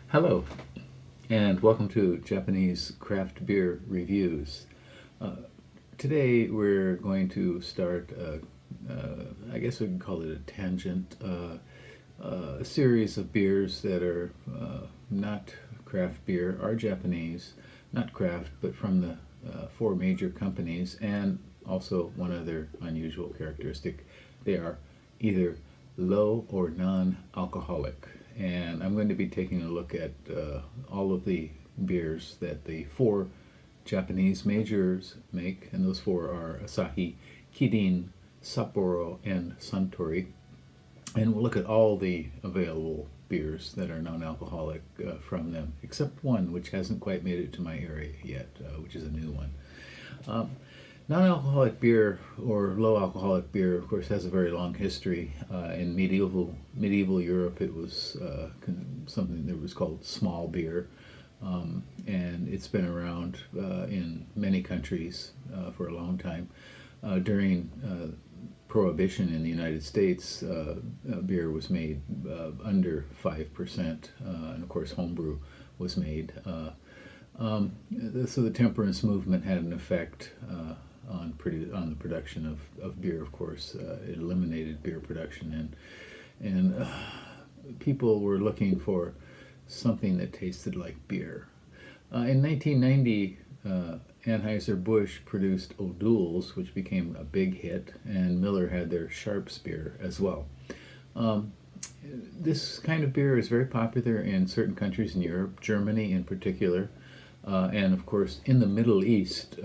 Hello, and welcome to Japanese Craft Beer Reviews. Today we're going to start, I guess we can call it a tangent, a series of beers that are not craft beer, are Japanese, not craft, but from the four major companies, and also one other unusual characteristic. They are either low or non-alcoholic. And I'm going to be taking a look at all of the beers that the four Japanese majors make, and those four are Asahi, Kirin, Sapporo, and Suntory. And we'll look at all the available beers that are non-alcoholic from them, except one which hasn't quite made it to my area yet, which is a new one. Non-alcoholic beer or low alcoholic beer, of course, has a very long history. In medieval Europe, it was something that was called small beer, and it's been around in many countries for a long time. During Prohibition in the United States, beer was made under 5%, and of course, homebrew was made. So the temperance movement had an effect on the production of beer. Of course, it eliminated beer production, and people were looking for something that tasted like beer. In 1990, Anheuser-Busch produced O'Doul's, which became a big hit, and Miller had their Sharps beer as well. This kind of beer is very popular in certain countries in Europe, Germany in particular, and of course in the Middle East,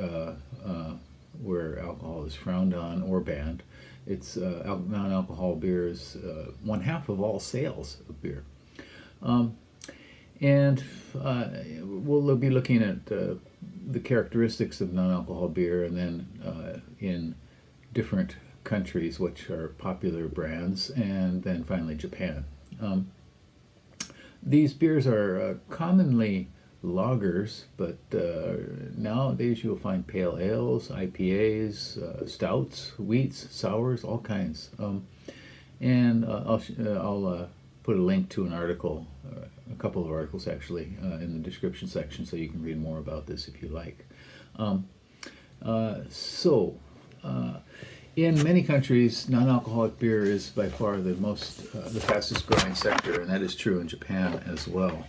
where alcohol is frowned on or banned. It's non-alcohol beer is one half of all sales of beer. And we'll be looking at the characteristics of non-alcohol beer, and then in different countries which are popular brands, and then finally Japan. These beers are commonly lagers, but nowadays you'll find pale ales, IPAs, stouts, wheats, sours, all kinds. And I'll put a link to an article, a couple of articles actually, in the description section, so you can read more about this if you like. In many countries, non-alcoholic beer is by far the fastest growing sector, and that is true in Japan as well.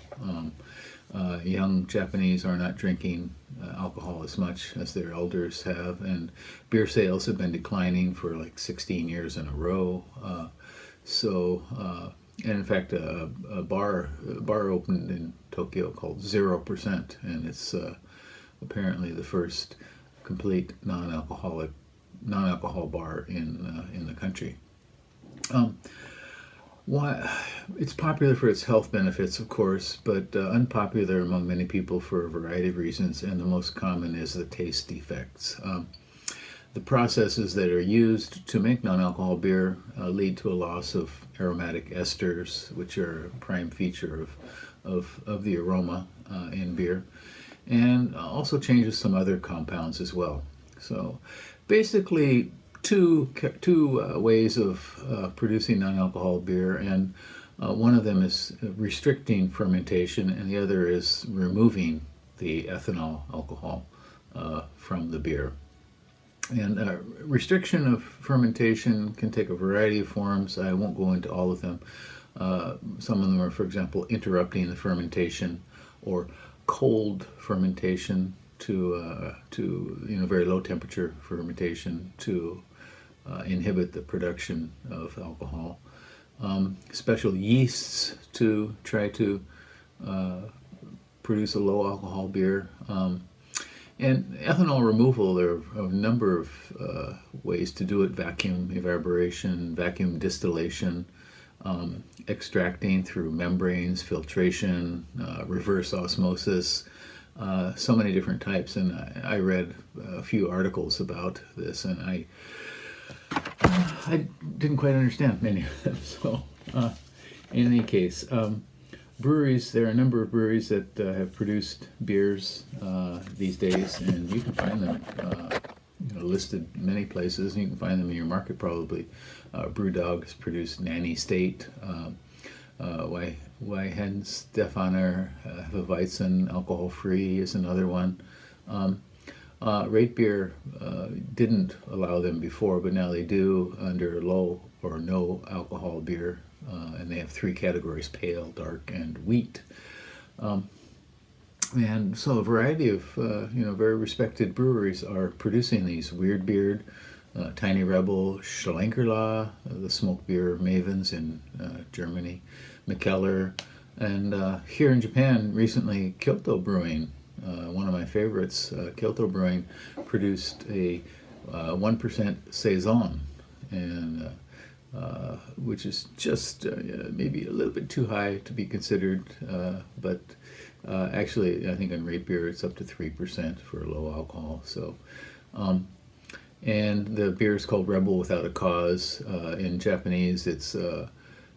Young Japanese are not drinking alcohol as much as their elders have, and beer sales have been declining for like 16 years in a row. And in fact, a bar opened in Tokyo called 0%, and it's apparently the first complete non-alcohol bar in the country. It's popular for its health benefits, of course, but unpopular among many people for a variety of reasons, and the most common is the taste defects. The processes that are used to make non-alcohol beer lead to a loss of aromatic esters, which are a prime feature of the aroma in beer, and also changes some other compounds as well. So basically, two ways of producing non-alcohol beer, and one of them is restricting fermentation, and the other is removing the ethanol alcohol from the beer. And restriction of fermentation can take a variety of forms. I won't go into all of them. Some of them are, for example, interrupting the fermentation, or cold fermentation to very low temperature fermentation to inhibit the production of alcohol. Special yeasts to try to produce a low alcohol beer. And ethanol removal, there are a number of ways to do it: vacuum evaporation, vacuum distillation, extracting through membranes, filtration, reverse osmosis, so many different types. And I read a few articles about this, and I didn't quite understand many of them. So in any case, breweries, there are a number of breweries that have produced beers these days, and you can find them listed many places, and you can find them in your market probably. Brewdog has produced Nanny State. Weihenstephaner, Hefeweizen, alcohol free is another one. Rate Beer didn't allow them before, but now they do under low or no alcohol beer, and they have three categories: pale, dark, and wheat. And so a variety of very respected breweries are producing these. Weird Beard, Tiny Rebel, Schlenkerla, the smoke beer mavens in Germany, Mikkeller, and here in Japan recently, Kyoto Brewing, one of my favorites, Kyoto Brewing, produced a 1% Saison, and which is just maybe a little bit too high to be considered, but actually I think on Rate Beer it's up to 3% for low alcohol. So, and the beer is called Rebel Without a Cause. In Japanese it's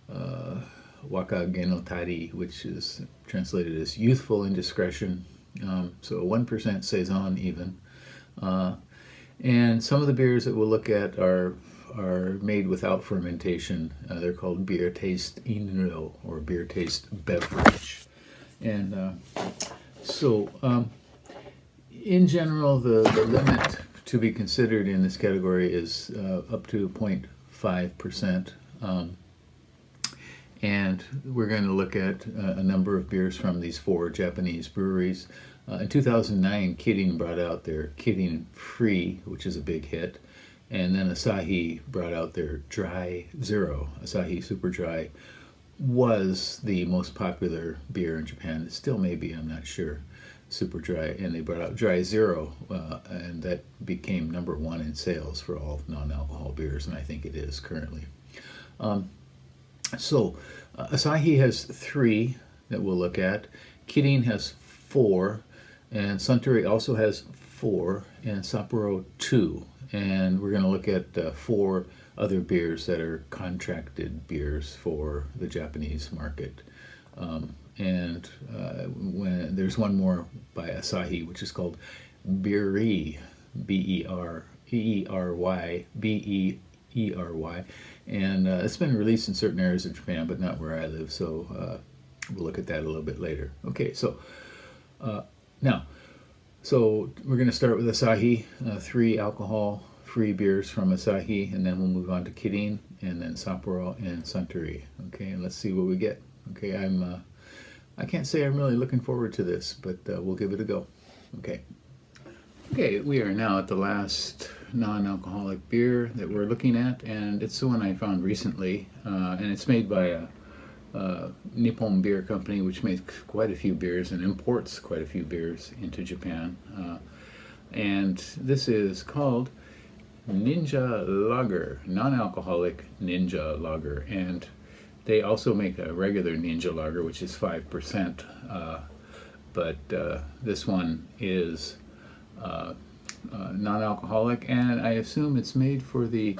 Waka Genotari, which is translated as youthful indiscretion. So 1% Saison even. And some of the beers that we'll look at are made without fermentation. They're called beer taste inro, or beer taste beverage. And in general, the limit to be considered in this category is up to 0.5%. And we're going to look at a number of beers from these four Japanese breweries. In 2009, Kirin brought out their Kirin Free, which is a big hit. And then Asahi brought out their Dry Zero. Asahi Super Dry was the most popular beer in Japan. It still may be, I'm not sure, Super Dry. And they brought out Dry Zero, and that became #1 in sales for all non-alcohol beers, and I think it is currently. Asahi has 3 that we'll look at. Kirin has 4, and Suntory also has 4, and Sapporo 2. And we're going to look at 4 other beers that are contracted beers for the Japanese market. And when there's one more by Asahi, which is called Beery, Beery, and it's been released in certain areas of Japan, but not where I live. So we'll look at that a little bit later. Okay, so so we're going to start with Asahi, 3 alcohol-free beers from Asahi, and then we'll move on to Kirin, and then Sapporo and Suntory. Okay, and let's see what we get. Okay, I can't say I'm really looking forward to this, but we'll give it a go. Okay, we are now at the last non-alcoholic beer that we're looking at, and it's the one I found recently, and it's made by a Nippon beer company, which makes quite a few beers and imports quite a few beers into Japan. And this is called Ninja Lager, non-alcoholic Ninja Lager. And they also make a regular Ninja Lager, which is 5%. But this one is non-alcoholic, and I assume it's made for the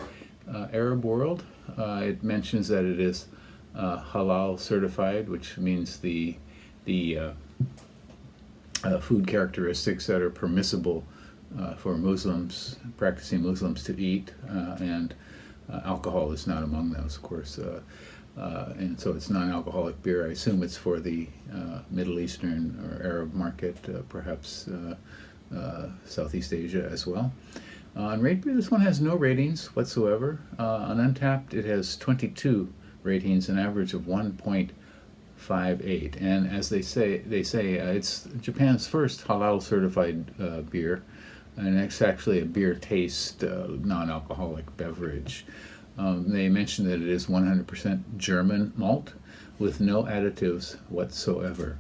Arab world. It mentions that it is halal certified, which means the food characteristics that are permissible for Muslims, practicing Muslims, to eat, and alcohol is not among those, of course. And so it's non-alcoholic beer. I assume it's for the Middle Eastern or Arab market, perhaps Southeast Asia as well. On Rate Beer, this one has no ratings whatsoever. On Untapped, it has 22 ratings, an average of 1.58. And as they say it's Japan's first halal certified beer, and it's actually a beer taste non-alcoholic beverage. They mentioned that it is 100% German malt with no additives whatsoever.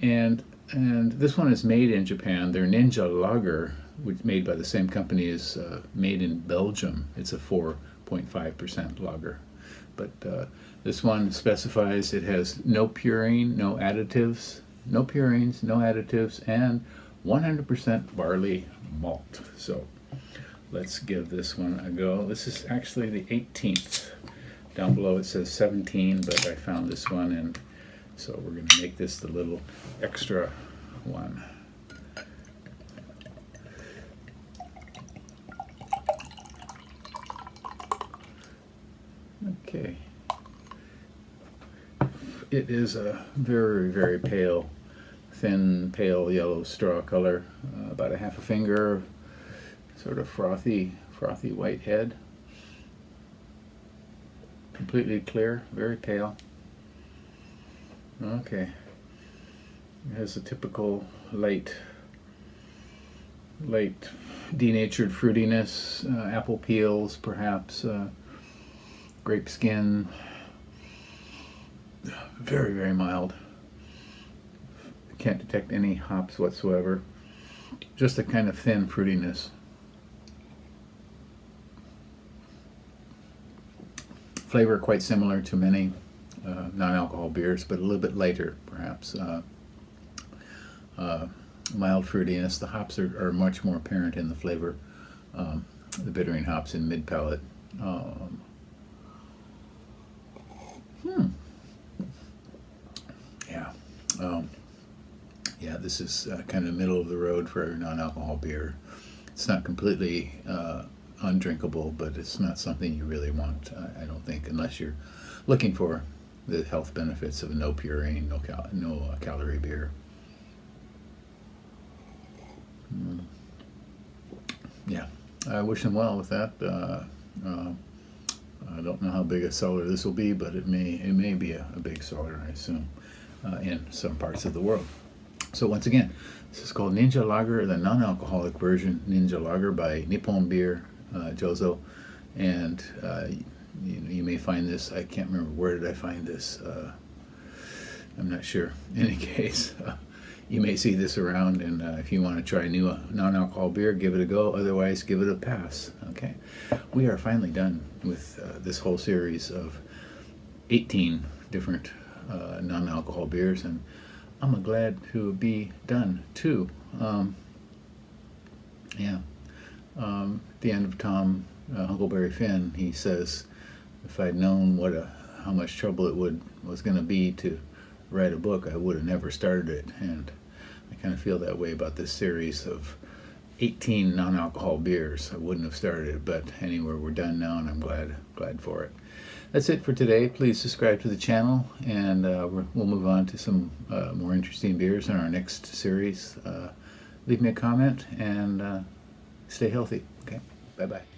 And this one is made in Japan. Their Ninja Lager, which made by the same company, is made in Belgium. It's a 4.5% lager. But this one specifies it has no purine, no additives, no purines, no additives, and 100% barley malt. So let's give this one a go. This is actually the 18th. Down below it says 17, but I found this one, and so we're going to make this the little extra one. Okay. It is a very, very pale, thin, pale yellow straw color, about a half a finger, sort of frothy white head. Completely clear, very pale. Okay. It has a typical light denatured fruitiness, apple peels perhaps, grape skin. Very, very mild. Can't detect any hops whatsoever. Just a kind of thin fruitiness. Flavor quite similar to many non-alcohol beers, but a little bit lighter perhaps. Mild fruitiness. The hops are much more apparent in the flavor. The bittering hops in mid-palate. Yeah, this is kind of middle of the road for a non-alcohol beer. It's not completely undrinkable, but it's not something you really want, I don't think, unless you're looking for the health benefits of a no purine, no calorie beer. Yeah, I wish them well with that. I don't know how big a seller this will be, but it may be a big seller, I assume, in some parts of the world. So once again, this is called Ninja Lager, the non-alcoholic version, Ninja Lager by Nippon Beer, Jozo, and you may find this. I can't remember where did I find this. I'm not sure. In any case, you may see this around, and if you want to try a new non-alcohol beer, give it a go. Otherwise, give it a pass. Okay, we are finally done with this whole series of 18 different non-alcohol beers, and I'm glad to be done too. At the end of Tom Huckleberry Finn, he says, "If I'd known how much trouble it was going to be to write a book, I would have never started it." And I kind of feel that way about this series of 18 non-alcohol beers. I wouldn't have started it, but anyway, we're done now, and I'm glad for it. That's it for today. Please subscribe to the channel, and we'll move on to some more interesting beers in our next series. Leave me a comment, and stay healthy. Okay, bye-bye.